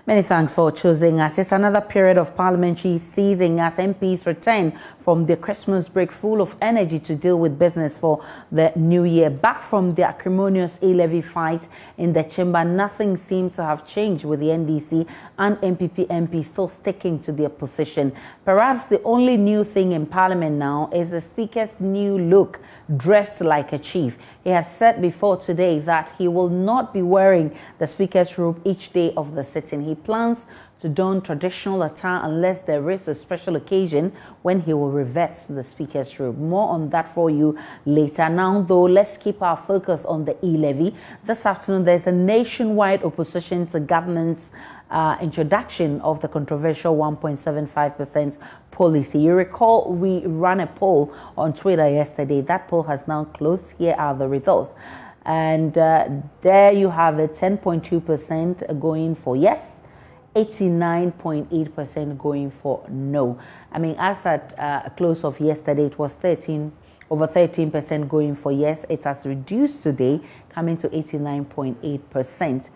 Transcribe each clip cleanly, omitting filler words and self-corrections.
Many thanks for choosing us. It's another period of parliamentary season as MPs return from their Christmas break full of energy to deal with business for the new year. Back from the acrimonious E-levy fight in the chamber, nothing seems to have changed, with the NDC and MPP MPs still sticking to their position. Perhaps the only new thing in Parliament now is the Speaker's new look, dressed like a chief. He has said before today that he will not be wearing the Speaker's robe each day of the sitting. He plans to don traditional attire unless there is a special occasion when he will revert to the Speaker's robe. More on that for you later. Now, though, let's keep our focus on the E-levy. This afternoon, there's a nationwide opposition to government's introduction of the controversial 1.75% policy. You recall we ran a poll on Twitter yesterday. That poll has now closed. Here are the results. And there you have it, 10.2% going for yes, 89.8% going for no. I mean, as at a close of yesterday, it was over 13% going for yes. It has reduced today, coming to 89.8%.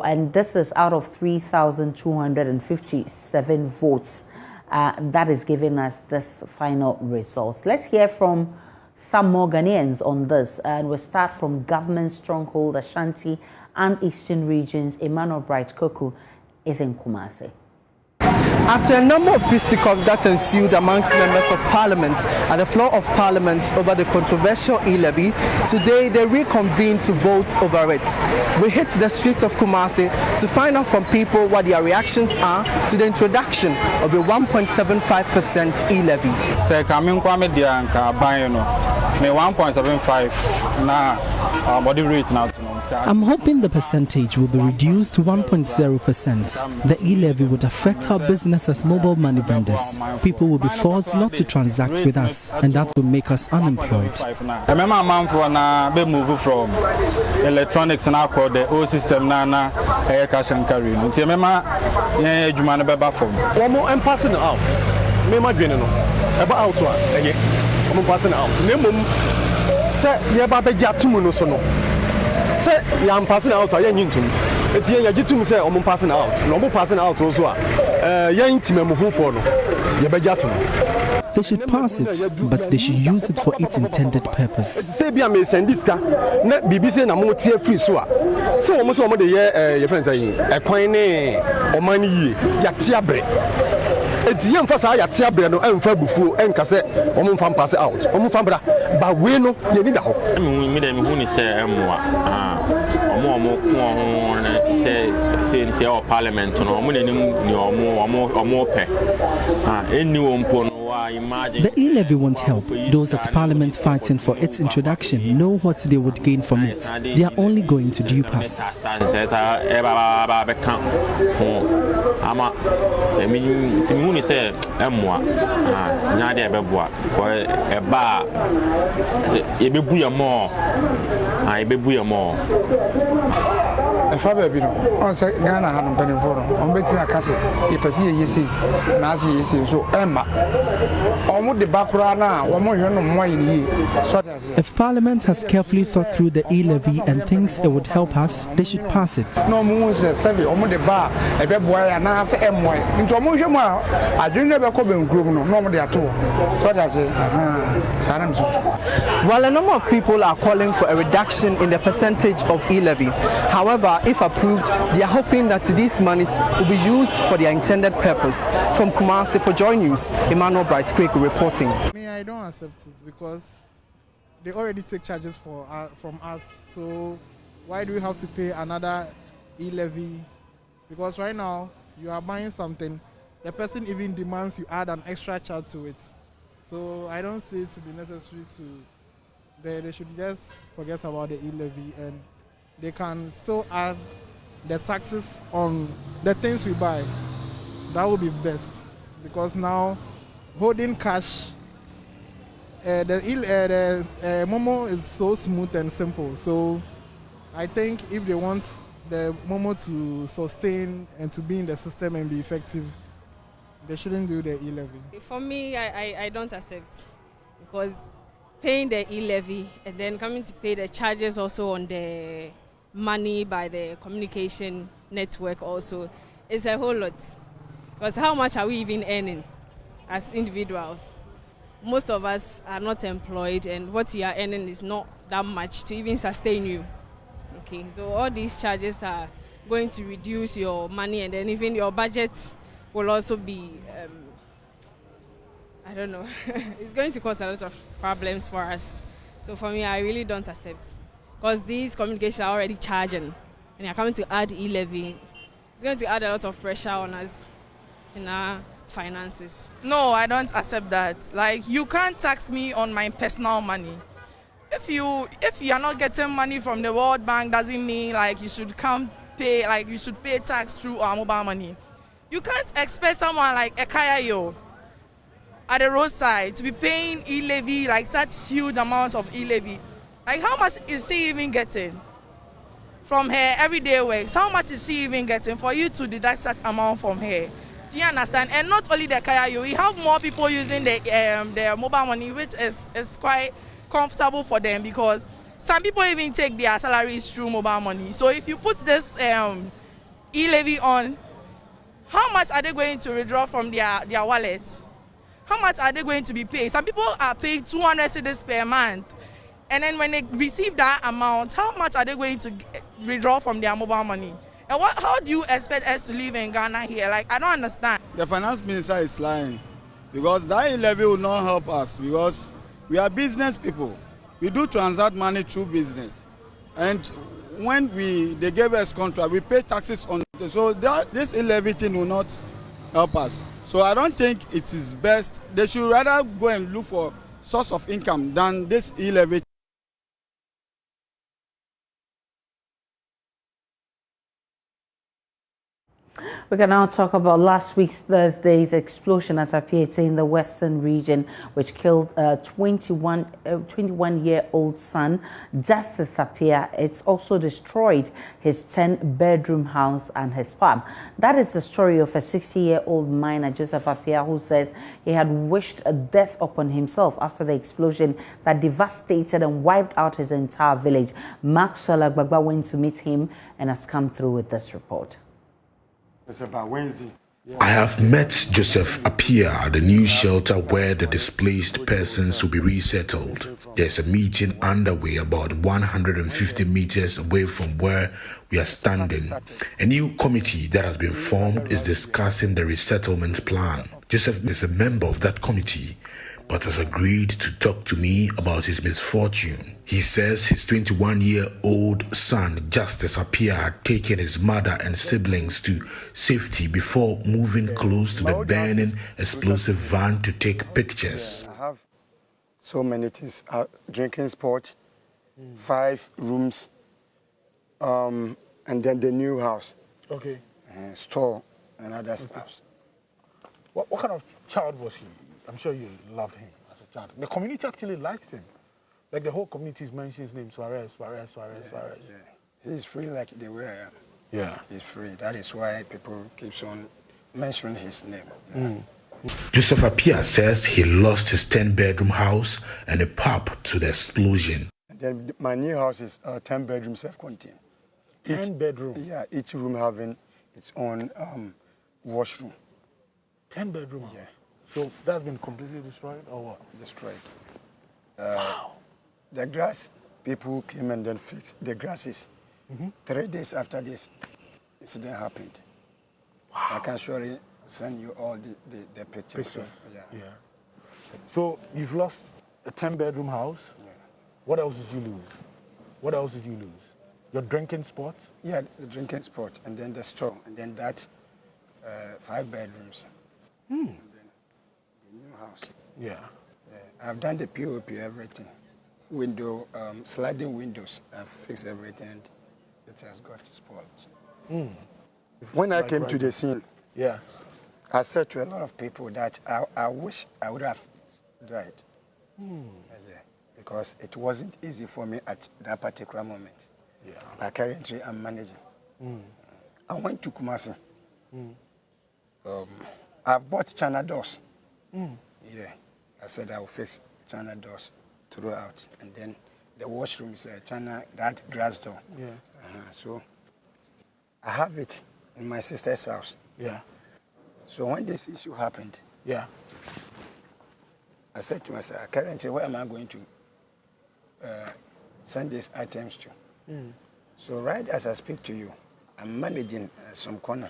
And this is out of 3,257 votes. That is giving us this final results. Let's hear from some more Ghanaians on this, and we'll start from government stronghold Ashanti and Eastern regions. Emmanuel Bright Koku is in Kumasi. After a number of fisticuffs that ensued amongst members of Parliament at the floor of Parliament over the controversial E-levy, today they reconvened to vote over it. We hit the streets of Kumasi to find out from people what their reactions are to the introduction of a 1.75% E-levy. 1.75 now body rate now. I'm hoping the percentage will be reduced to 1.0%. The E-levy would affect our business as mobile money vendors. People will be forced not to transact with us, and that will make us unemployed. I remember a man for be move from electronics and alcohol, the old system na cash and carry. I remember you man be from. One more, I'm passing out. Me ma dwene no. About out one. I'm passing out. Name say ye ba be jatumu no so no. Say I'm passing out, I ain't into me. It's a to say, I'm passing out. No more passing out also. Young Timmu for no. They should pass it, but they should use it for its intended purpose. Say, be a may send this car, not BBC and a more tear free swap. So almost one of the year, your friends saying, a coin or money, Yatiabre. It's young for Saya Tiabrano and Fabufu and Cassette, Omun Fan pass out. Omun Fambra, but we know you need a hope. I mean, we didn't say, say our Parliament, no more pay. The E-levy won't help. Those at Parliament fighting for its introduction know what they would gain from it. They are only going to dupe us. If I be on say Ghana had been for on betting a castle, if I see you see, Nazi is so Emma. Almost the background now, one more in If Parliament has carefully thought through the E-levy and thinks it would help us, they should pass it. No moon says, almost the bar, a bad boy, and I say, into a motion. I didn't never come in group, normally at all. So that's it. While a number of people are calling for a reduction in the percentage of E-levy, however, if approved, they are hoping that these monies will be used for their intended purpose. From Kumasi for JoyNews, Emmanuel Bright Koku reporting. I don't accept it because they already take charges from us. So why do we have to pay another E-levy? Because right now you are buying something, the person even demands you add an extra charge to it. So I don't see it to be necessary to. They should just forget about the E-levy and they can still add the taxes on the things we buy. That would be best because now holding cash, the Momo is so smooth and simple. So I think if they want the Momo to sustain and to be in the system and be effective, they shouldn't do the E-levy. For me, I don't accept because paying the E-levy and then coming to pay the charges also on the money by the communication network also it's a whole lot. Because how much are we even earning as individuals? Most of us are not employed, and what you are earning is not that much to even sustain you. Okay, so all these charges are going to reduce your money, and then even your budget will also be, I don't know, it's going to cause a lot of problems for us. So for me, I really don't accept, because these communications are already charging, and you're coming to add e-levy. It's going to add a lot of pressure on us in our finances. No, I don't accept that. Like, you can't tax me on my personal money. If you are not getting money from the World Bank, doesn't mean like you should pay tax through our mobile money. You can't expect someone like Ekayayo at the roadside to be paying e-levy, like such huge amount of e-levy. Like, how much is she even getting from her everyday works? How much is she even getting for you to deduct such amount from her? Do you understand? And not only the Kayayo, we have more people using the mobile money, which is quite comfortable for them, because some people even take their salaries through mobile money. So if you put this e-levy on, how much are they going to withdraw from their wallets? How much are they going to be paid? Some people are paid 200 cedis per month. And then when they receive that amount, how much are they going to withdraw from their mobile money? And how do you expect us to live in Ghana here? Like, I don't understand. The finance minister is lying, because that e-levy will not help us, because we are business people. We do transact money through business. And when they gave us contract, we pay taxes on it. So this e-levy thing will not help us. So I don't think it is best. They should rather go and look for source of income than this e-levy. We can now talk about last week's Thursday's explosion at APIATSE in the western region, which killed a 21-year-old son, Justice Appiah. It's also destroyed his 10-bedroom house and his farm. That is the story of a 60-year-old miner, Joseph Appiah, who says he had wished death upon himself after the explosion that devastated and wiped out his entire village. Maxwell Agbagba went to meet him and has come through with this report. It's about Wednesday. I have met Joseph Appiah at the new shelter where the displaced persons will be resettled. There's a meeting underway about 150 meters away from where we are standing. A new committee that has been formed is discussing the resettlement plan. Joseph is a member of that committee, but has agreed to talk to me about his misfortune. He says his 21-year-old son, Justice Appiah, had taken his mother and siblings to safety before moving close to the burning explosive van to take pictures. I have so many things, drinking spot, 5 rooms, and then the new house. Okay. Store and other stuff. What kind of child was he? I'm sure you loved him as a child. The community actually liked him. Like the whole community mentions his name, Suarez. Yeah. He's free like the way I am. Yeah. He's free. That is why people keep on mentioning his name. Joseph Appiah says he lost his 10-bedroom house and a pub to the explosion. And then my new house is 10-bedroom self-contained. 10-bedroom? Yeah, each room having its own washroom. 10-bedroom? Yeah. So that's been completely destroyed or what? Destroyed. Wow. The grass, people came and then fixed the grasses. 3 days after this incident happened. Wow. I can surely send you all the pictures. Yeah. So you've lost a 10-bedroom house. Yeah. What else did you lose? Your drinking spot? Yeah, the drinking spot, and then the store, and then that 5 bedrooms. And then the new house. Yeah. I've done the POP, everything. Sliding windows. I've fixed everything, and it has got spoiled. When I came to the scene, I said to a lot of people that I wish I would have died. Because it wasn't easy for me at that particular moment. But currently, I'm managing. I went to Kumasi. I've bought China doors. Yeah, I said I will fix China doors throughout, and then the washroom is China, that glass door. So I have it, in my sister's house. Yeah. So when this issue happened, yeah, I said to myself, currently, where am I going to send these items to? Mm. So right as I speak to you, I'm managing some corner.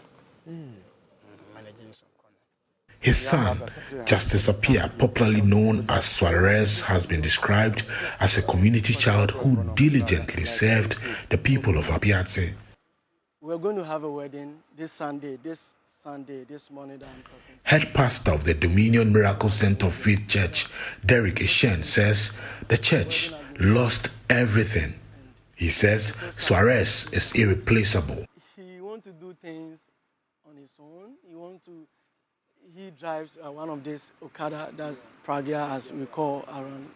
His son, Justice Appiah, popularly known as Suarez, has been described as a community child who diligently served the people of APIATSE. We're going to have a wedding this morning that I'm talking. Head pastor of the Dominion Miracle Center of Faith Church, Derek Eshen, says the church lost everything. He says Suarez is irreplaceable. He wants to do things on his own. He drives one of these Okada, that's Pragya as we call around.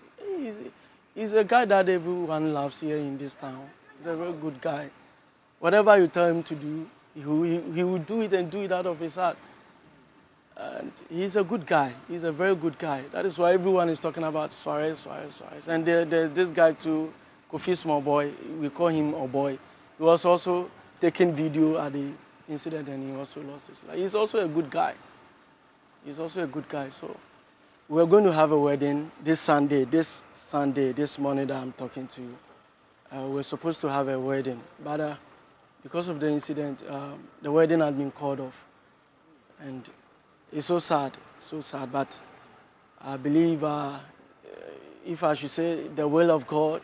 He's a guy that everyone loves here in this town. He's a very good guy. Whatever you tell him to do, he will do it and do it out of his heart. And he's a good guy. He's a very good guy. That is why everyone is talking about Suarez. And there's this guy too, Kofi Small Boy. We call him a boy. He was also taking video at the incident and he also lost his life. He's also a good guy. So we're going to have a wedding this morning that I'm talking to you. We're supposed to have a wedding, but because of the incident, the wedding had been called off. And it's so sad, but I believe, if I should say the will of God,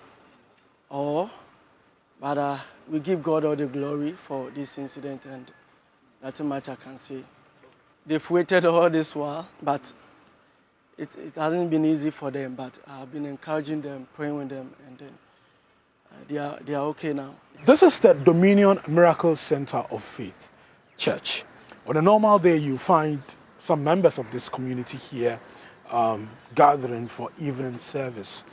but we give God all the glory for this incident and nothing much I can say. They've waited all this while, but it hasn't been easy for them, but I've been encouraging them, praying with them, and then they are okay now. This is the Dominion Miracle Center of Faith Church. On a normal day, you find some members of this community here gathering for evening service.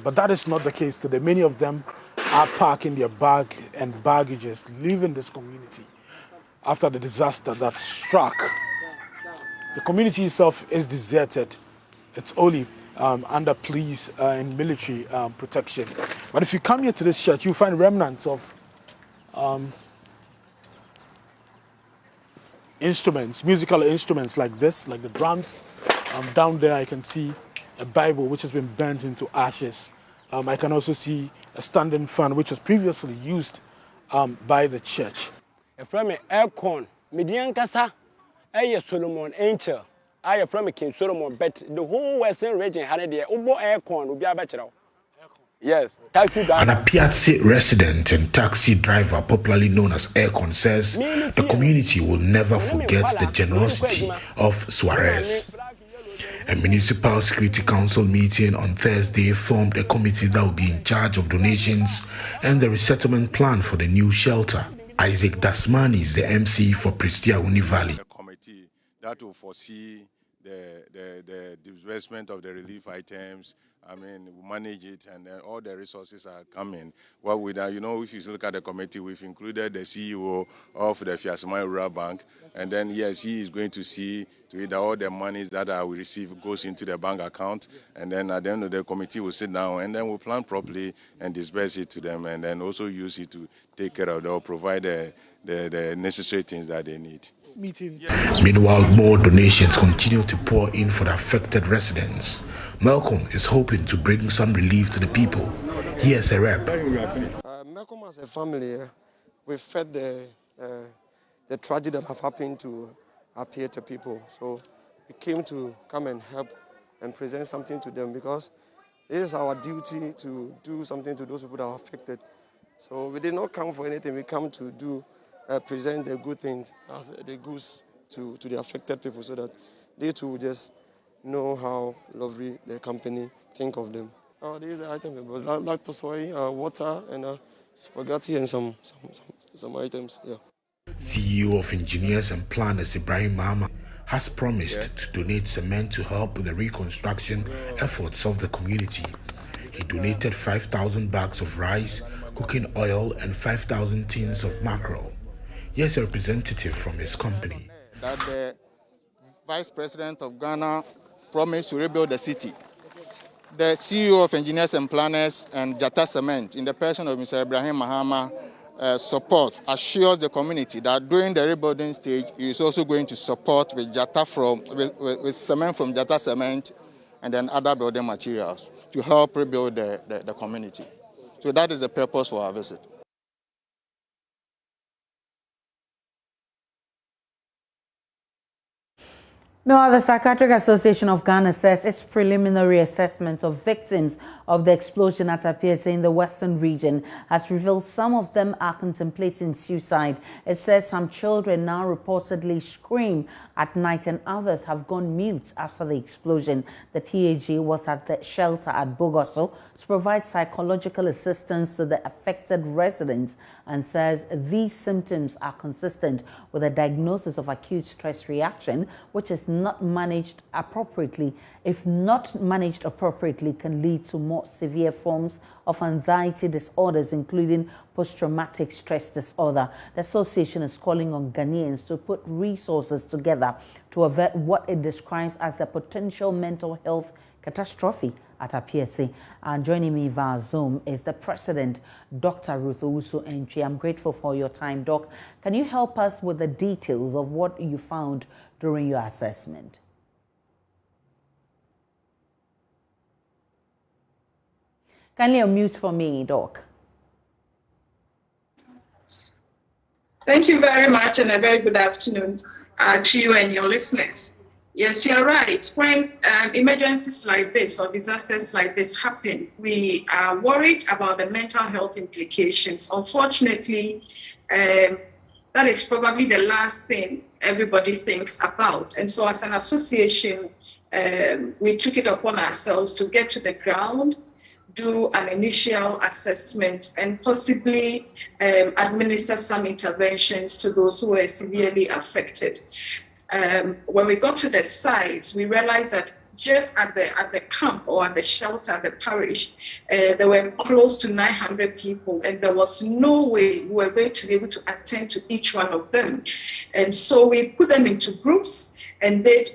But that is not the case today. Many of them are packing their bag and baggages, leaving this community after the disaster that struck. The community itself is deserted. It's only under police and military protection. But if you come here to this church, you find remnants of instruments, musical instruments like this, like the drums. Down there I can see a Bible which has been burnt into ashes. I can also see a standing fan which was previously used by the church. From Aircon, Median Casa, Solomon Angel, I from King Solomon, but the whole Western region had the Ubo Aircon will be a better. Yes, taxi driver. An APIATSE resident and taxi driver, popularly known as Aircon, says the community will never forget the generosity of Suarez. A municipal security council meeting on Thursday formed a committee that will be in charge of donations and the resettlement plan for the new shelter. Isaac Dasmani is the MC for Prestia Uni Valley. A committee that will foresee the disbursement of the relief items. I mean, we manage it, and then all the resources are coming. What we do, if you look at the committee, we've included the CEO of the Fiasimai Rural Bank, and then yes, he is going to see to it that all the monies that we receive goes into the bank account, and then at the end of the committee will sit down and then we'll plan properly and disburse it to them, and then also use it to take care of or provide the necessary things that they need. Meanwhile, more donations continue to pour in for the affected residents. Malcolm is hoping to bring some relief to the people. Here's a rep. Malcolm, as a family, we felt the tragedy that have happened to APIATSE people. So we came to come and help and present something to them because it is our duty to do something to those people that are affected. So we did not come for anything. We come to do present the good things, as the goods to the affected people, so that they too just know how lovely the company think of them. These are items, lactose soy, water, and spaghetti, and some items. Yeah. CEO of Engineers and Planners Ibrahim Mahama has promised to donate cement to help with the reconstruction efforts of the community. He donated 5,000 bags of rice, cooking oil, and 5,000 tins of mackerel. Here's a representative from his company. That the Vice President of Ghana promised to rebuild the city. The CEO of Engineers and Planners and Jata Cement, in the person of Mr. Ibrahim Mahama, support, assures the community that during the rebuilding stage, he is also going to support with with cement from Jata Cement and then other building materials to help rebuild the community. So that is the purpose for our visit. No, the Psychiatric Association of Ghana says its preliminary assessment of victims of the explosion at APIATSE in the Western region has revealed some of them are contemplating suicide. It says some children now reportedly scream at night and others have gone mute after the explosion. The PAG was at the shelter at Bogoso to provide psychological assistance to the affected residents and says these symptoms are consistent with a diagnosis of acute stress reaction, which is not managed appropriately. If not managed appropriately, can lead to more severe forms of anxiety disorders, including post-traumatic stress disorder. The association is calling on Ghanaians to put resources together to avert what it describes as a potential mental health catastrophe at APIATSE. And joining me via Zoom is the president, Dr. Ruth Owusu-Entwi. I'm grateful for your time, Doc. Can you help us with the details of what you found during your assessment? Kindly unmute for me, Doc. Thank you very much and a very good afternoon to you and your listeners. Yes, you're right. When emergencies like this or disasters like this happen, we are worried about the mental health implications. Unfortunately, that is probably the last thing everybody thinks about. And so as an association, we took it upon ourselves to get to the ground, do an initial assessment, and possibly administer some interventions to those who were severely affected. When we got to the sites, we realized that just at the camp or at the shelter, the parish, there were close to 900 people, and there was no way we were going to be able to attend to each one of them. And so we put them into groups and did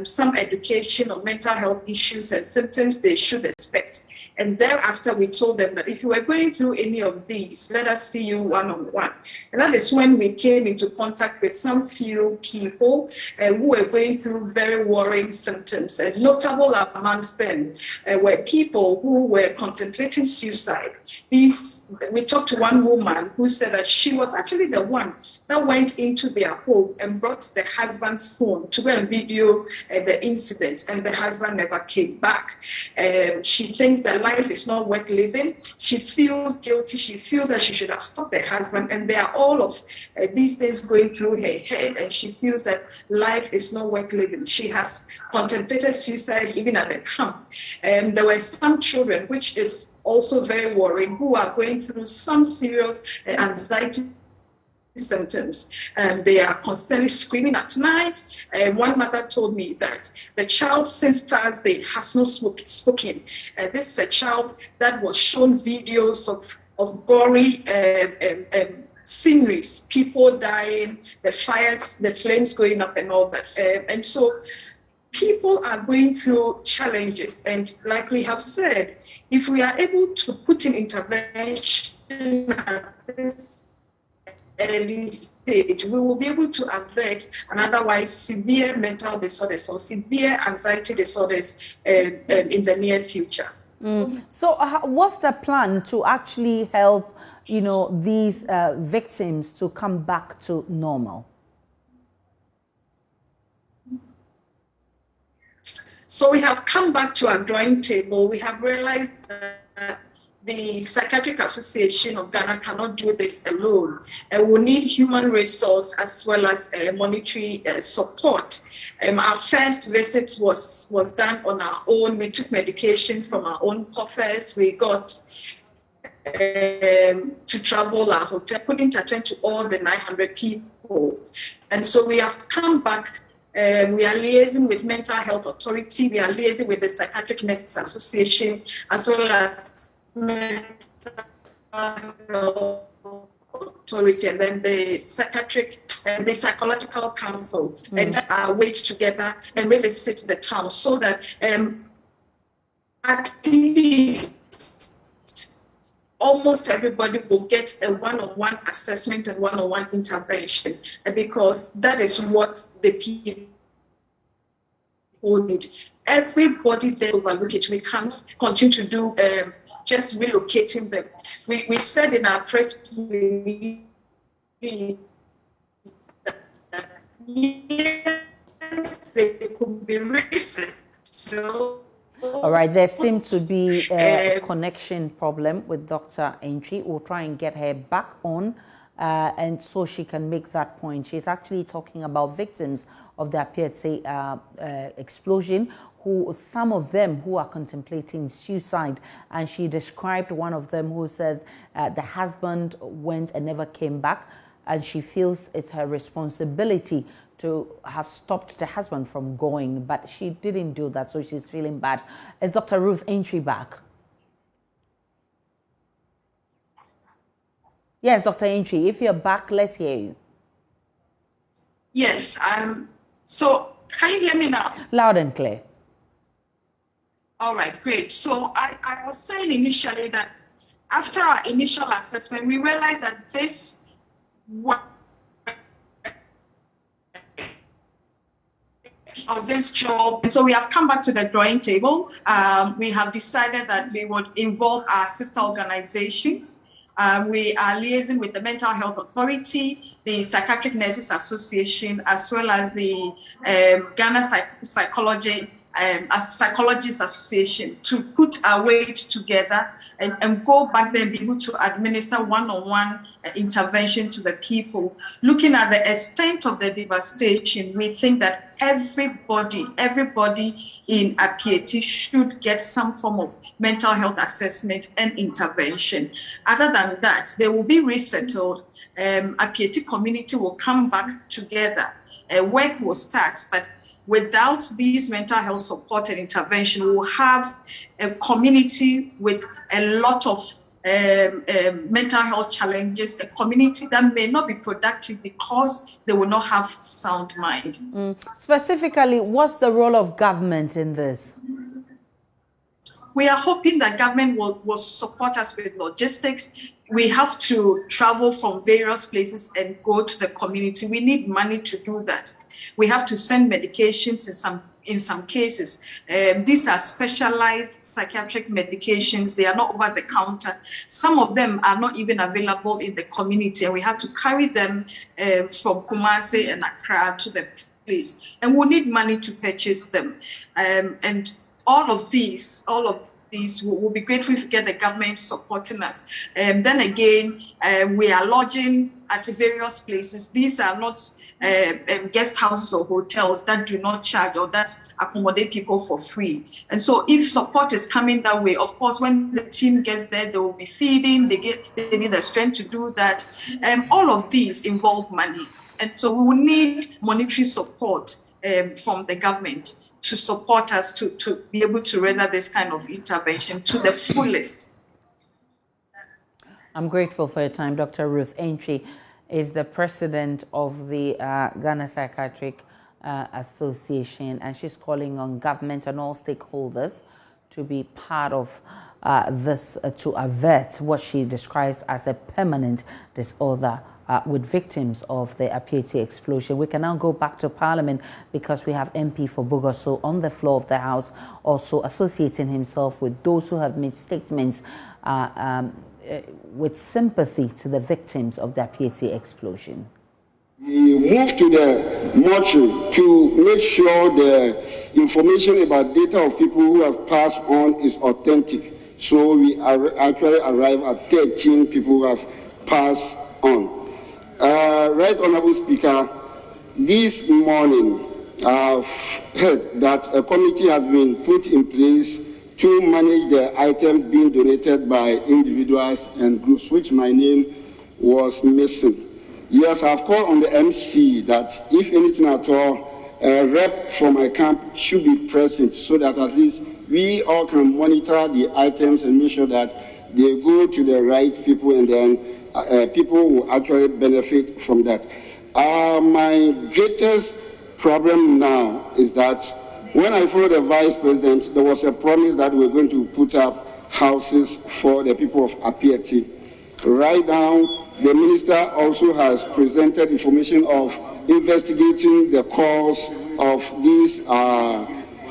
some education on mental health issues and symptoms they should expect. And thereafter, we told them that if you were going through any of these, let us see you one-on-one. And that is when we came into contact with some few people who were going through very worrying symptoms. And notable amongst them were people who were contemplating suicide. We talked to one woman who said that she was actually the one that went into their home and brought the husband's phone to go and video the incident, and the husband never came back. She thinks that life is not worth living. She feels guilty. She feels that she should have stopped the husband, and there are all of these things going through her head, and she feels that life is not worth living. She has contemplated suicide even at the camp. There were some children, which is also very worrying, who are going through some serious anxiety symptoms. They are constantly screaming at night. One mother told me that the child since Thursday has not spoken. This is a child that was shown videos of gory sceneries, people dying, the fires, the flames going up and all that. And so people are going through challenges. And like we have said, if we are able to put in intervention at this early stage, we will be able to avert an otherwise severe mental disorders or severe anxiety disorders in the near future. So what's the plan to actually help, these victims to come back to normal? So we have come back to our drawing table. We have realized that the Psychiatric Association of Ghana cannot do this alone. We need human resource as well as monetary support. Our first visit was done on our own. We took medications from our own coffers. We got to travel our hotel, couldn't attend to all the 900 people. And so we have come back. We are liaising with Mental Health Authority. We are liaising with the Psychiatric Nurses Association, as well as Mental Health Authority, and then the Psychiatric and the Psychological Council, and that's our weight together and really sit the town so that at least almost everybody will get a one-on-one assessment and one-on-one intervention, because that is what the people need. Everybody there overlook it. We can't continue to do just relocating them. We said in our press release that yes, they could be recent. So, all right, there seems to be a connection problem with Dr. Entry. We'll try and get her back on and so she can make that point. She's actually talking about victims of the APIATSE explosion, some of them who are contemplating suicide. And she described one of them who said the husband went and never came back, and she feels it's her responsibility to have stopped the husband from going, but she didn't do that, so she's feeling bad. Is Dr. Ruth Entry back? Yes, Dr. Entry, if you're back, let's hear you. Yes, so can you hear me now? Loud and clear. All right, great. So I was saying initially that after our initial assessment, we realized that this of this job. And so we have come back to the drawing table. We have decided that we would involve our sister organizations. We are liaising with the Mental Health Authority, the Psychiatric Nurses Association, as well as the Ghana Psychologists Association to put our weight together and go back there and be able to administer one-on-one intervention to the people. Looking at the extent of the devastation, we think that everybody in APIATSE should get some form of mental health assessment and intervention. Other than that, they will be resettled. APIATSE community will come back together. Work will start, but without these mental health support and intervention, we will have a community with a lot of mental health challenges, a community that may not be productive because they will not have sound mind. Specifically, what's the role of government in this? We are hoping that government will support us with logistics. We have to travel from various places and go to the community. We need money to do that. We have to send medications in some cases. These are specialized psychiatric medications. They are not over the counter. Some of them are not even available in the community, and we have to carry them from Kumasi and Accra to the place. And we need money to purchase them. And all of these will be grateful if we get the government supporting us. Then again, we are lodging at various places. These are not guest houses or hotels that do not charge or that accommodate people for free. And so if support is coming that way, of course, when the team gets there, they will be feeding, they need the strength to do that. All of these involve money. And so we will need monetary support from the government to support us to be able to render this kind of intervention to the fullest. I'm grateful for your time. Dr. Ruth Entry is the president of the Ghana Psychiatric Association, and she's calling on government and all stakeholders to be part of this to avert what she describes as a permanent disorder with victims of the APIATSE explosion. We can now go back to Parliament because we have MP for Bogoso on the floor of the House, also associating himself with those who have made statements with sympathy to the victims of the APIATSE explosion. We move to the mortuary to make sure the information about data of people who have passed on is authentic. So we actually arrive at 13 people who have passed on. Right Honorable Speaker, this morning I've heard that a committee has been put in place to manage the items being donated by individuals and groups, which my name was missing. Yes, I've called on the MC that if anything at all, a rep from my camp should be present so that at least we all can monitor the items and make sure that they go to the right people, and then people will actually benefit from that. My greatest problem now is that when I followed the Vice President, there was a promise that we're going to put up houses for the people of APIATSE. Right now, the minister also has presented information of investigating the cause of this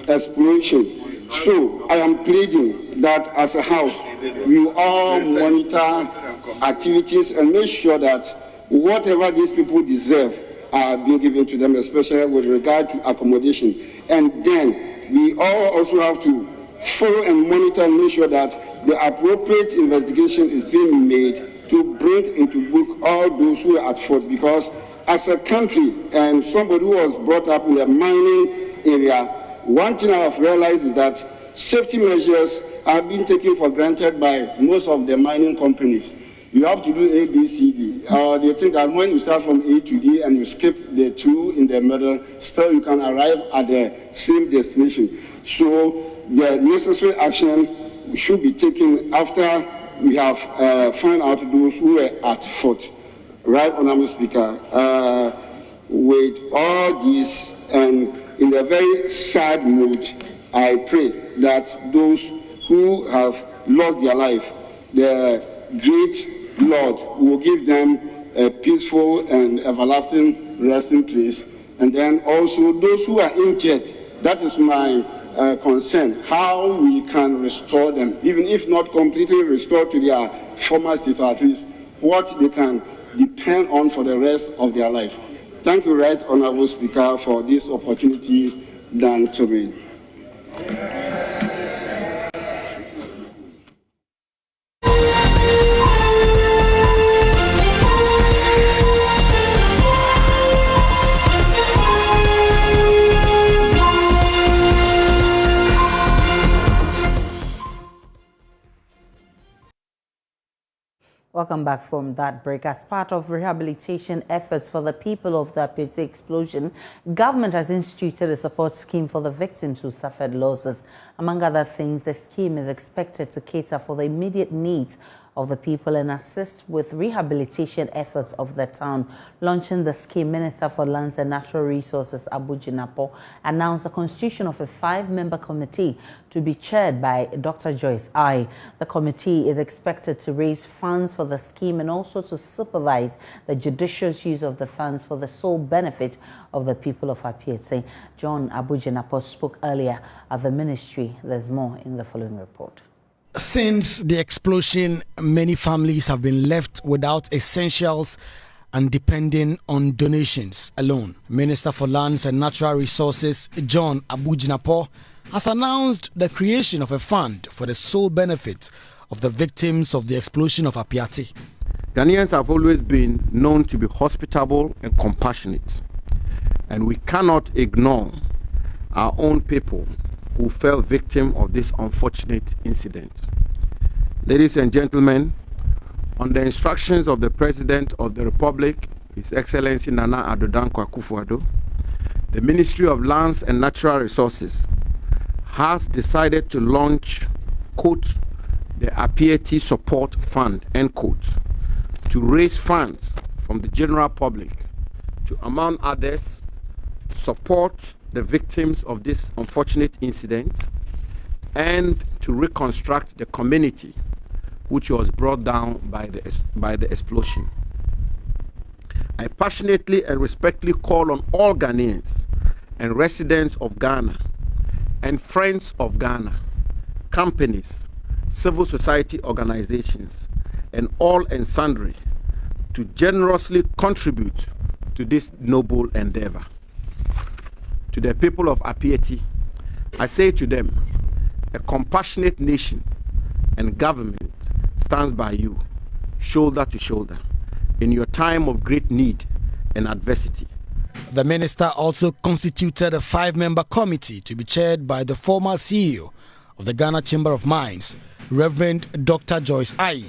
explosion. So I am pleading that as a house, we all monitor activities and make sure that whatever these people deserve are being given to them, especially with regard to accommodation. And then we all also have to follow and monitor and make sure that the appropriate investigation is being made to bring into book all those who are at fault, because as a country and somebody who was brought up in the mining area, one thing I have realized is that safety measures are being taken for granted by most of the mining companies. You have to do A, B, C, D. They think that when you start from A to D and you skip the 2 in the middle, still you can arrive at the same destination. So the necessary action should be taken after we have found out those who were at fault. Right, Honourable Speaker, with all this and in a very sad mood, I pray that those who have lost their life, the great Lord will give them a peaceful and everlasting resting place. And then also those who are injured, that is my concern, how we can restore them, even if not completely restored to their former state, or at least what they can depend on for the rest of their life. Thank you, Right Honourable Speaker, for this opportunity done to me. Welcome back from that break. As part of rehabilitation efforts for the people of the APIATSE explosion, government has instituted a support scheme for the victims who suffered losses. Among other things, the scheme is expected to cater for the immediate needs of the people and assist with rehabilitation efforts of the town. Launching the scheme, Minister for Lands and Natural Resources Abu Jinapo announced the constitution of a 5-member committee to be chaired by Dr. Joyce I. The committee is expected to raise funds for the scheme and also to supervise the judicious use of the funds for the sole benefit of the people of APIATSE. John Abu Jinapo spoke earlier at the ministry. There's more in the following report. Since the explosion, many families have been left without essentials and depending on donations alone. Minister for Lands and Natural Resources, John Abu Jinapo, has announced the creation of a fund for the sole benefit of the victims of the explosion of APIATSE. Ghanaians have always been known to be hospitable and compassionate, and we cannot ignore our own people who fell victim of this unfortunate incident. Ladies and gentlemen, on the instructions of the President of the Republic, His Excellency Nana Addo Dankwa Akufo-Addo, the Ministry of Lands and Natural Resources has decided to launch, quote, the APIATSE Support Fund, end quote, to raise funds from the general public to, among others, support the victims of this unfortunate incident and to reconstruct the community which was brought down by the explosion. I passionately and respectfully call on all Ghanaians and residents of Ghana and friends of Ghana, companies, civil society organizations, and all and sundry to generously contribute to this noble endeavor. To the people of APIATSE, I say to them, a compassionate nation and government stands by you, shoulder to shoulder, in your time of great need and adversity. The minister also constituted a 5-member committee to be chaired by the former CEO of the Ghana Chamber of Mines, Reverend Dr. Joyce I.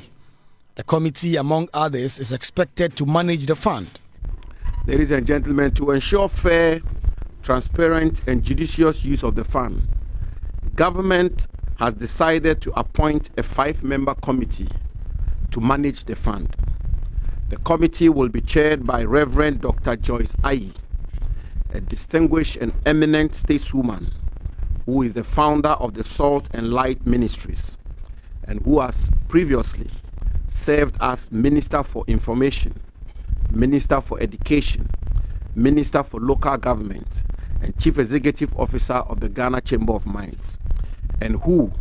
The committee, among others, is expected to manage the fund. Ladies and gentlemen, to ensure fair, transparent and judicious use of the fund, government has decided to appoint a 5-member committee to manage the fund. The committee will be chaired by Reverend Dr. Joyce I, a distinguished and eminent stateswoman who is the founder of the Salt and Light Ministries and who has previously served as Minister for Information, Minister for Education, Minister for Local Government, and Chief Executive Officer of the Ghana Chamber of Mines, and who,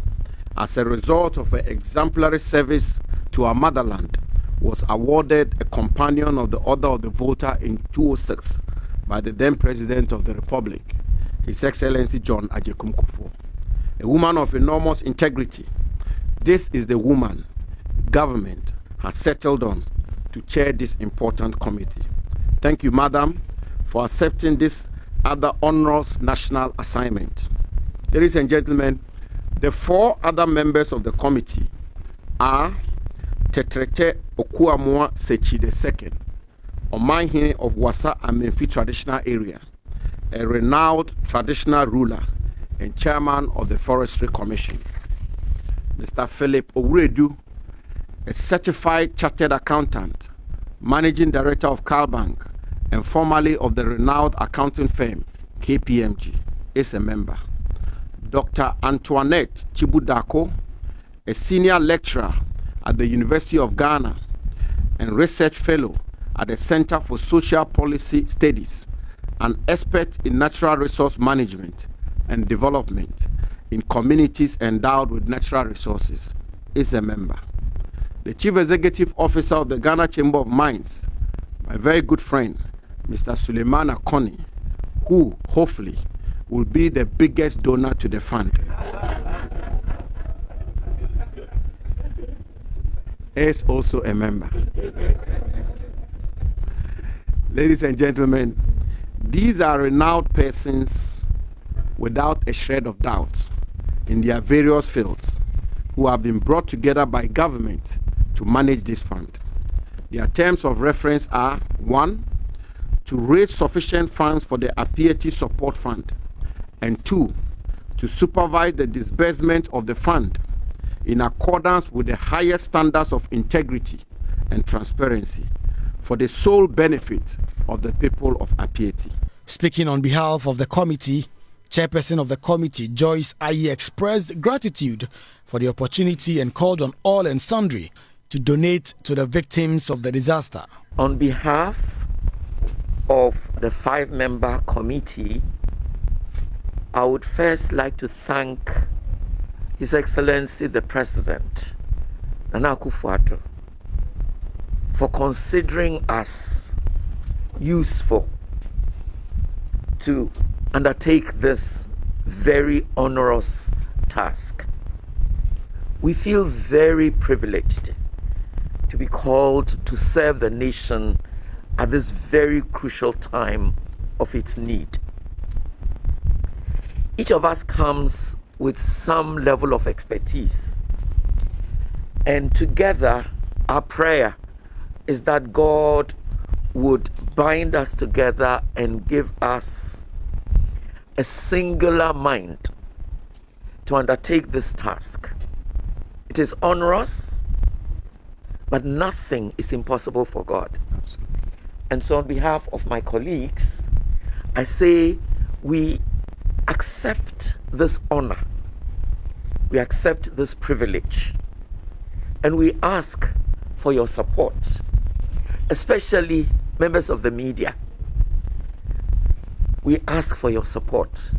as a result of her exemplary service to our motherland, was awarded a Companion of the Order of the Volta in 2006 by the then President of the Republic, His Excellency John Agyekum Kufuor. A woman of enormous integrity, this is the woman government has settled on to chair this important committee. Thank you, Madam, for accepting this other onerous national assignment. Ladies and gentlemen, the 4 other members of the committee are Tetrete Okuamua Sechi II, Omanhene of Wasa Amenfi Traditional Area, a renowned traditional ruler and chairman of the Forestry Commission. Mr. Philip Owuredu, a certified chartered accountant, managing director of Calbank, and formerly of the renowned accounting firm KPMG, is a member. Dr. Antoinette Chibudako, a senior lecturer at the University of Ghana and research fellow at the Center for Social Policy Studies, an expert in natural resource management and development in communities endowed with natural resources, is a member. The Chief Executive Officer of the Ghana Chamber of Mines, my very good friend, Mr. Suleiman Akoni, who hopefully will be the biggest donor to the fund, is also a member. Ladies and gentlemen, these are renowned persons without a shred of doubt in their various fields who have been brought together by government to manage this fund. Their terms of reference are: 1, to raise sufficient funds for the APIATSE support fund, and 2, to supervise the disbursement of the fund in accordance with the highest standards of integrity and transparency for the sole benefit of the people of APIATSE. Speaking on behalf of the committee, Chairperson of the committee, Joyce Ayi, expressed gratitude for the opportunity and called on all and sundry to donate to the victims of the disaster. On behalf of the 5-member committee, I would first like to thank His Excellency the President, Nana Akufo-Addo, for considering us useful to undertake this very onerous task. We feel very privileged to be called to serve the nation at this very crucial time of its need. Each of us comes with some level of expertise, and together our prayer is that God would bind us together and give us a singular mind to undertake this task. It is onerous, but nothing is impossible for God. Absolutely. And so on behalf of my colleagues, I say we accept this honor, we accept this privilege, and we ask for your support, especially members of the media. We ask for your support.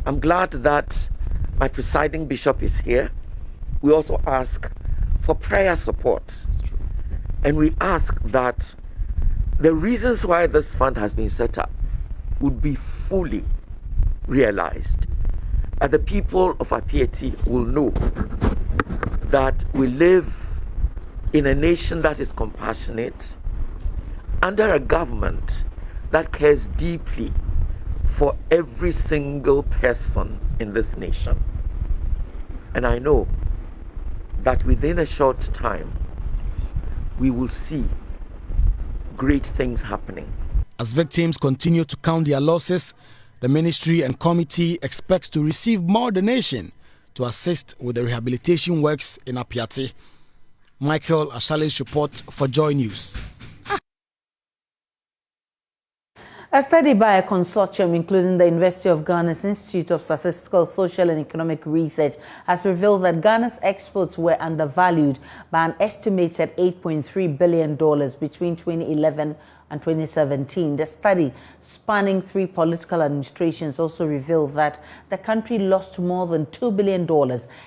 I'm glad that my presiding bishop is here. We also ask for prayer support. And we ask that the reasons why this fund has been set up would be fully realized. And the people of APIATSE will know that we live in a nation that is compassionate, under a government that cares deeply for every single person in this nation. And I know that within a short time, we will see great things happening. As victims continue to count their losses, the ministry and committee expects to receive more donation to assist with the rehabilitation works in APIATSE. Michael Ashale's report for JoyNews. A study by a consortium, including the University of Ghana's Institute of Statistical, Social and Economic Research, has revealed that Ghana's exports were undervalued by an estimated $8.3 billion between 2011 and 2017. The study, spanning 3 political administrations, also revealed that the country lost more than $2 billion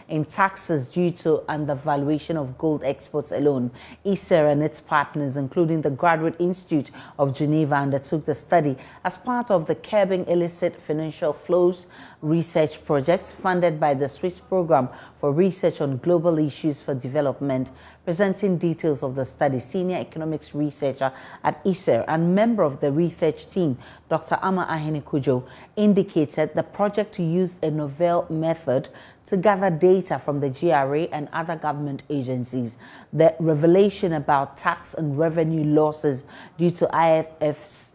in taxes due to undervaluation of gold exports alone. ISER and its partners, including the Graduate Institute of Geneva, undertook the study as part of the Curbing Illicit Financial Flows research project funded by the Swiss Program for Research on Global Issues for Development. Presenting details of the study, senior economics researcher at ISER and member of the research team, Dr. Ama Ahene Kujo, indicated the project used a novel method to gather data from the GRA and other government agencies. The revelation about tax and revenue losses due to IFFs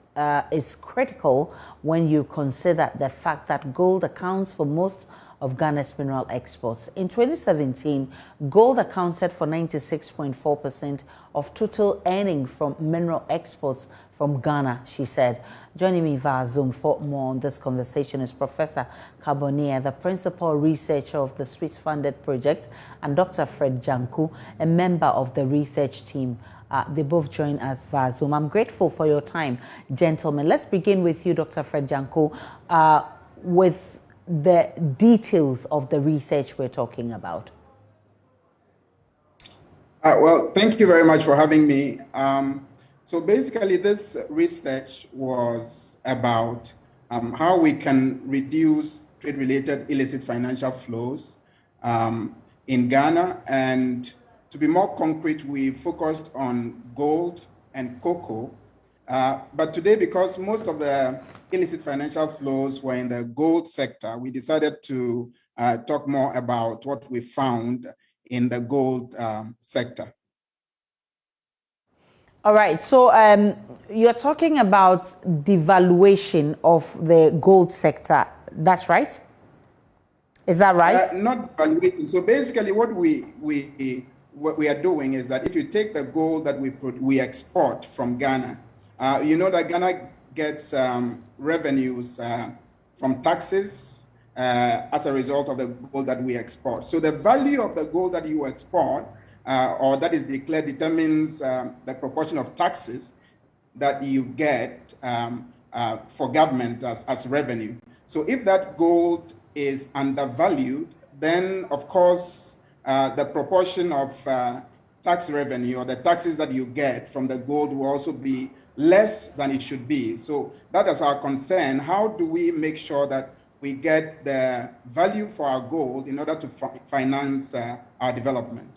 is critical when you consider the fact that gold accounts for most of Ghana's mineral exports. In 2017, gold accounted for 96.4% of total earning from mineral exports from Ghana, she said. Joining me via Zoom for more on this conversation is Professor Carbonia, the principal researcher of the Swiss-funded project, and Dr. Fred Janku, a member of the research team. They both join us via Zoom. I'm grateful for your time, gentlemen. Let's begin with you, Dr. Fred Janku, with the details of the research we're talking about. Well, thank you very much for having me. So basically, this research was about how we can reduce trade-related illicit financial flows in Ghana. And to be more concrete, we focused on gold and cocoa. But today, because most of the illicit financial flows were in the gold sector, we decided to talk more about what we found in the gold sector. All right, so you're talking about devaluation of the gold sector. That's right? Is that right? Not devaluation. So basically what we are doing is that if you take the gold that we export from Ghana, you know that Ghana gets revenues from taxes as a result of the gold that we export. So the value of the gold that you export or that is declared determines the proportion of taxes that you get for government as revenue. So if that gold is undervalued, then of course the proportion of tax revenue or the taxes that you get from the gold will also be less than it should be. So that is our concern. How do we make sure that we get the value for our gold in order to finance our development?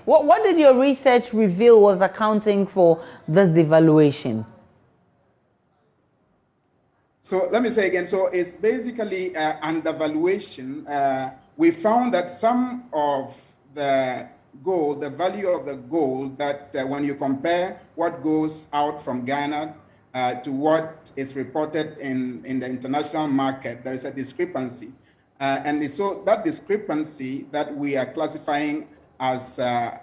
What did your research reveal was accounting for this devaluation? So let me say again, so it's basically undervaluation. We found that some of the gold, the value of the gold, that when you compare what goes out from Ghana to what is reported in the international market, there is a discrepancy. And so that discrepancy that we are classifying as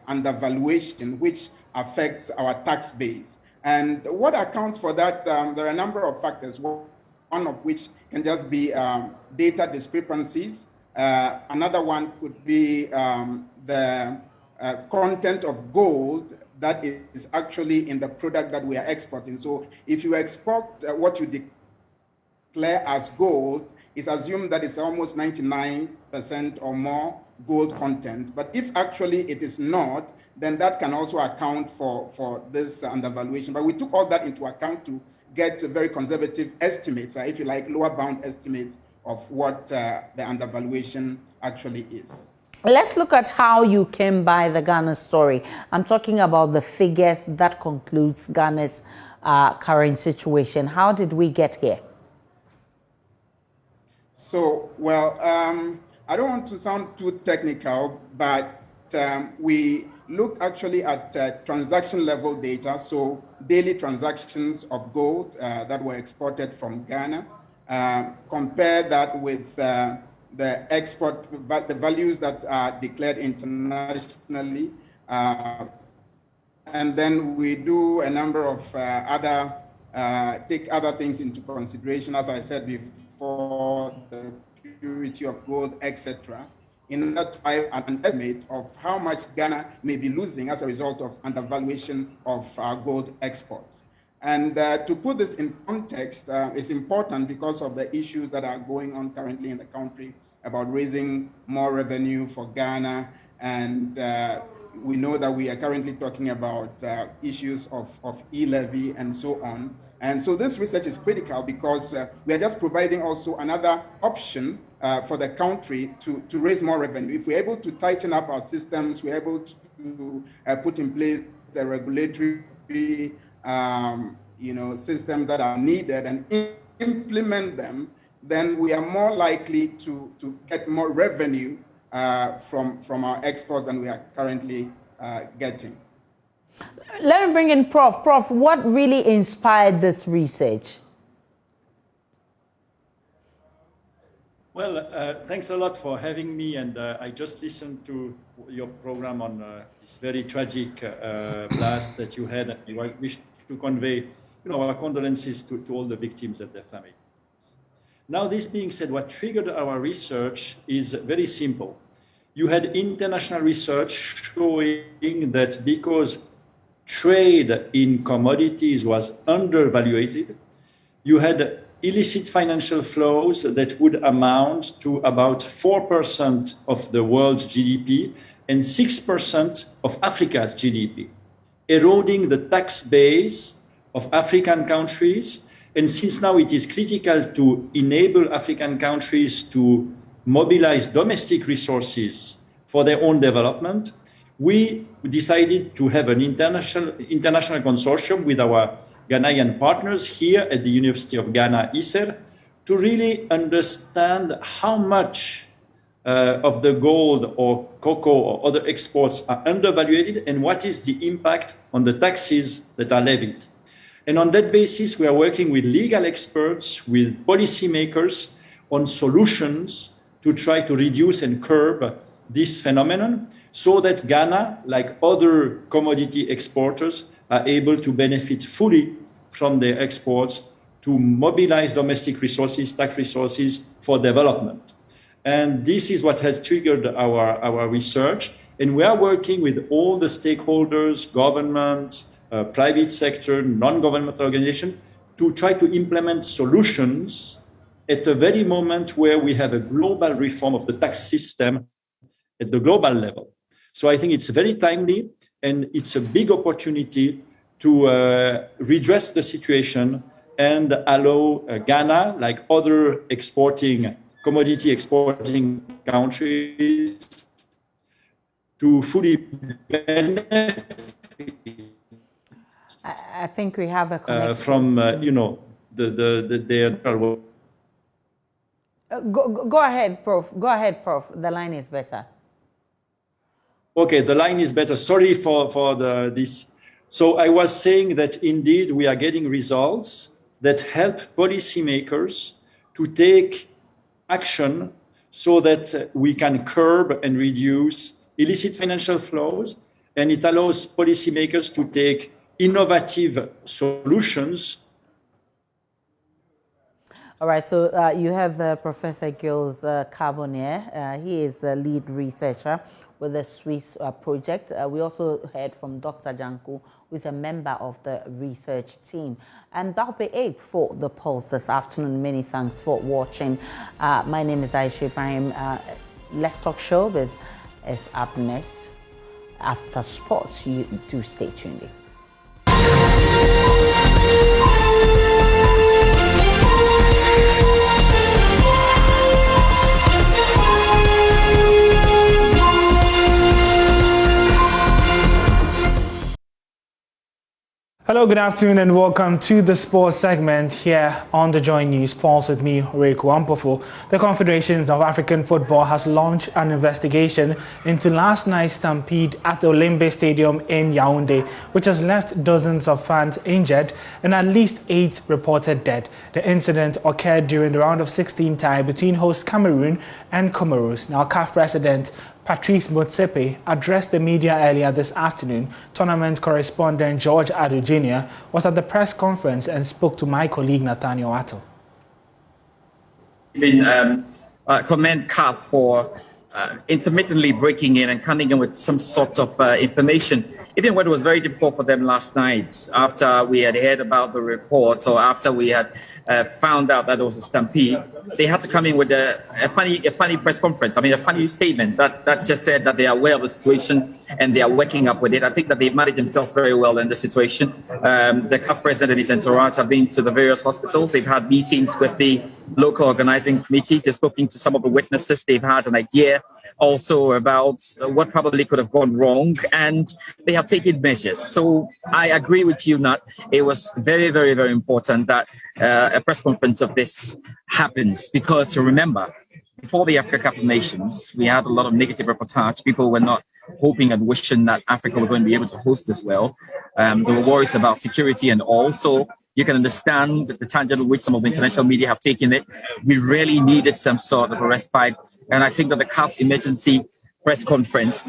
undervaluation, which affects our tax base. And what accounts for that, there are a number of factors, one of which can just be data discrepancies. Another one could be the content of gold that is actually in the product that we are exporting. So if you export what you declare as gold, it's assumed that it's almost 99% or more gold content. But if actually it is not, then that can also account for this undervaluation. But we took all that into account to get very conservative estimates, if you like, lower bound estimates of what the undervaluation actually is. Let's look at how you came by the Ghana story. I'm talking about the figures that concludes Ghana's current situation. How did we get here? So, well, I don't want to sound too technical, but we looked actually at transaction level data, so daily transactions of gold that were exported from Ghana. Compare that with the export, the values that are declared internationally. And then we do a number of other take other things into consideration, as I said before, the purity of gold, etc., in order to have an estimate of how much Ghana may be losing as a result of undervaluation of gold exports. And to put this in context, it's important because of the issues that are going on currently in the country about raising more revenue for Ghana. And we know that we are currently talking about issues of E-levy and so on. And so this research is critical because we are just providing also another option for the country to raise more revenue. If we're able to tighten up our systems, we're able to put in place the regulatory system that are needed and implement them, then we are more likely to get more revenue from our exports than we are currently getting. Let me bring in Prof. Prof, what really inspired this research? Well, thanks a lot for having me, and I just listened to your program on this very tragic blast that you had, and I wish to convey our condolences to all the victims and their families. Now, this being said, what triggered our research is very simple. You had international research showing that because trade in commodities was undervalued, you had illicit financial flows that would amount to about 4% of the world's GDP and 6% of Africa's GDP, eroding the tax base of African countries. And since now it is critical to enable African countries to mobilize domestic resources for their own development, we decided to have an international consortium with our Ghanaian partners here at the University of Ghana, ISER, to really understand how much of the gold or cocoa or other exports are undervalued and what is the impact on the taxes that are levied. And on that basis, we are working with legal experts, with policymakers on solutions to try to reduce and curb this phenomenon so that Ghana, like other commodity exporters, are able to benefit fully from their exports to mobilize domestic resources, tax resources for development. And this is what has triggered our research. And we are working with all the stakeholders, governments, private sector, non-governmental organizations, to try to implement solutions at the very moment where we have a global reform of the tax system at the global level. So I think it's very timely and it's a big opportunity to redress the situation and allow Ghana, like other commodity exporting countries, to fully benefit. I think we have a connection. From, their... Go ahead, Prof. Go ahead, Prof. The line is better. Okay, the line is better. Sorry for this. So I was saying that indeed we are getting results that help policymakers to take action so that we can curb and reduce illicit financial flows, and it allows policymakers to take innovative solutions. All right, so you have Professor Gilles Carbonnier. He is a lead researcher with the Swiss project. We also heard from Dr. Janku, who is a member of the research team. And that'll be it for The Pulse this afternoon. Many thanks for watching. My name is Aisha Ibrahim. Let's Talk Showbiz is up next. After sports, you do stay tuned. Hello, good afternoon and welcome to the sports segment here on the JoyNews. Pulse with me, Reiko Ampofo. The Confederation of African Football has launched an investigation into last night's stampede at the Olympic Stadium in Yaoundé, which has left dozens of fans injured and at least 8 reported dead. The incident occurred during the round of 16 tie between host Cameroon and Comoros. Now, CAF President Patrice Motsepe, addressed the media earlier this afternoon, tournament correspondent George Adu Jr. was at the press conference and spoke to my colleague Nathaniel Atto. Commend CAF for intermittently breaking in and coming in with some sort of information, even when it was very difficult for them last night after we had heard about the report or after we had found out that there was a stampede. They had to come in with a funny press conference. I mean, a funny statement that just said that they are aware of the situation and they are working up with it. I think that they've managed themselves very well in the situation. The CAF president and his entourage have been to the various hospitals. They've had meetings with the local organizing committee. They've spoken to some of the witnesses. They've had an idea also about what probably could have gone wrong, and they have taken measures. So I agree with you, Nat. It was very, very, very important that a press conference of this happens, because remember, before the Africa Cup of Nations, we had a lot of negative reportage. People were not hoping and wishing that Africa were going to be able to host as well. There were worries about security and all. So you can understand the tangent with which some of the international media have taken it. We really needed some sort of a respite. And I think that the CAF emergency press conference,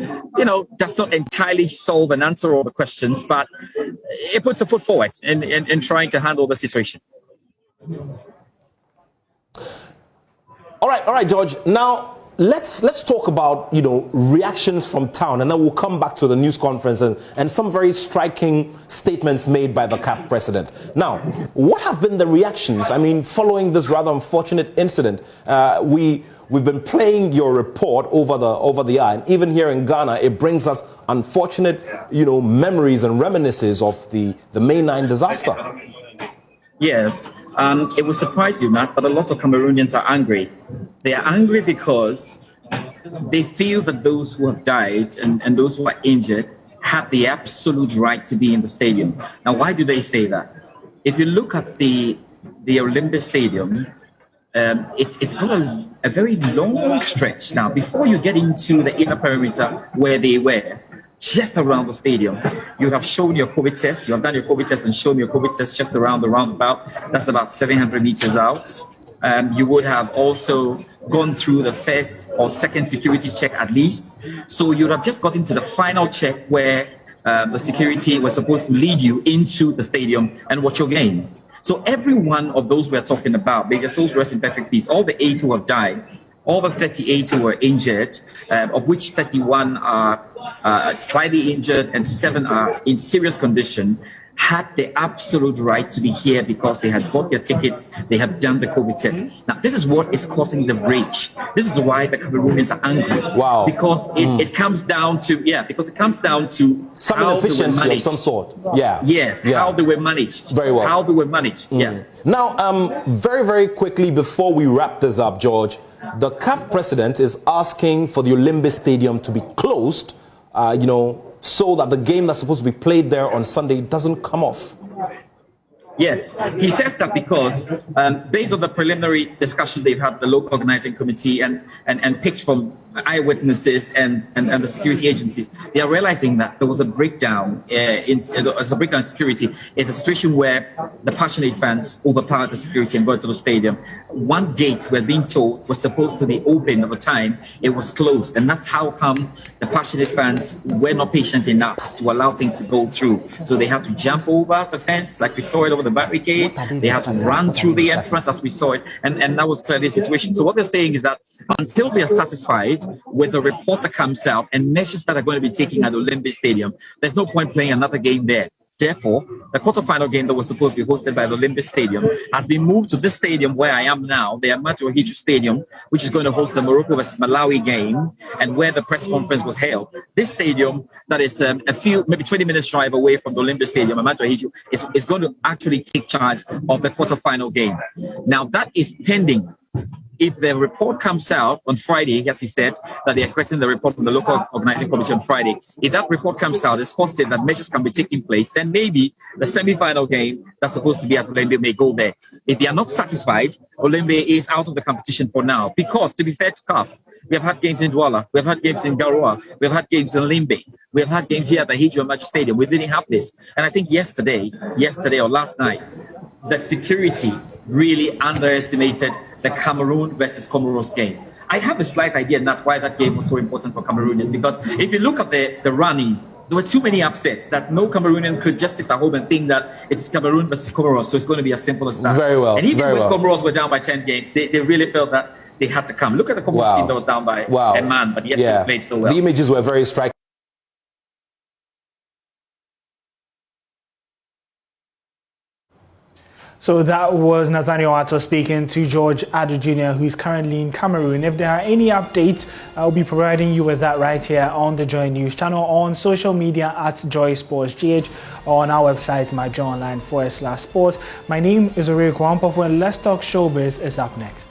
does not entirely solve and answer all the questions, but it puts a foot forward in trying to handle the situation. All right, George. Now let's talk about reactions from town, and then we'll come back to the news conference and some very striking statements made by the CAF president. Now, what have been the reactions? I mean, following this rather unfortunate incident, we've been playing your report over the air, and even here in Ghana, it brings us unfortunate memories and reminiscences of the May 9 disaster. Yes. It will surprise you, Nat, but a lot of Cameroonians are angry. They are angry because they feel that those who have died and those who are injured had the absolute right to be in the stadium. Now, why do they say that? If you look at the Olympic Stadium, it's got a very long stretch now. Before you get into the inner perimeter where they were, just around the stadium, you have shown your COVID test. You have done your COVID test and shown your COVID test just around the roundabout. That's about 700 meters out. You would have also gone through the first or second security check at least. So you would have just gotten to the final check where the security was supposed to lead you into the stadium and watch your game. So every one of those we're talking about, may their souls rest in perfect peace, all the 8 who have died, all the 38 who were injured, of which 31 are slightly injured and 7 are in serious condition, had the absolute right to be here because they had bought their tickets, they had done the COVID test. Now, this is what is causing the rage. This is why the Cameroonians are angry. Wow. Because it comes down to, some inefficiency of some sort. Yeah. Yes, yeah. How they were managed. Very well. How they were managed, yeah. Now, very, very quickly before we wrap this up, George, the CAF president is asking for the Olympic Stadium to be closed, so that the game that's supposed to be played there on Sunday doesn't come off. Yes, he says that because based on the preliminary discussions they've had, the local organizing committee and picked from eyewitnesses and the security agencies, they are realizing that there was a breakdown in security. It's a situation where the passionate fans overpowered the security and got to the stadium. One gate, we're being told, was supposed to be open at the time. It was closed, and that's how come the passionate fans were not patient enough to allow things to go through. So they had to jump over the fence, like we saw it over the barricade. They had to run through the entrance, as we saw it, and that was clearly the situation. So what they're saying is that until they are satisfied with the report that comes out and measures that are going to be taken at the Olympic Stadium, there's no point playing another game there. Therefore, the quarterfinal game that was supposed to be hosted by the Olympic Stadium has been moved to this stadium where I am now, the Amateur Hiju Stadium, which is going to host the Morocco versus Malawi game, and where the press conference was held. This stadium, that is maybe 20 minutes drive away from the Olympic Stadium, Amateur Hiju, is going to actually take charge of the quarterfinal game. Now, that is pending. If the report comes out on Friday, as he said, that they're expecting the report from the local organizing committee on Friday, if that report comes out, it's positive that measures can be taking place, then maybe the semi-final game that's supposed to be at Olembe may go there. If they are not satisfied, Olembe is out of the competition for now. Because, to be fair to CAF, we have had games in Douala, we have had games in Garoua, we have had games in Limbe, we have had games here at the Hiju Amateur Stadium. We didn't have this. And I think yesterday or last night, the security really underestimated the Cameroon versus Comoros game. I have a slight idea not why that game was so important for Cameroonians, because if you look at the running, there were too many upsets that no Cameroonian could just sit at home and think that it's Cameroon versus Comoros, so it's going to be as simple as that. Very well. And even very when well. Comoros were down by 10 games, they really felt that they had to come. Look at the Comoros team that was down by a man, but yet they played so well. The images were very striking. So that was Nathaniel Atto speaking to George Addo Jr., who is currently in Cameroon. If there are any updates, I'll be providing you with that right here on the Joy News channel, on social media at Joy Sports GH, or on our website, myjoyonline.com/sports. My name is Ore Kwampofo, and Let's Talk Showbiz is up next.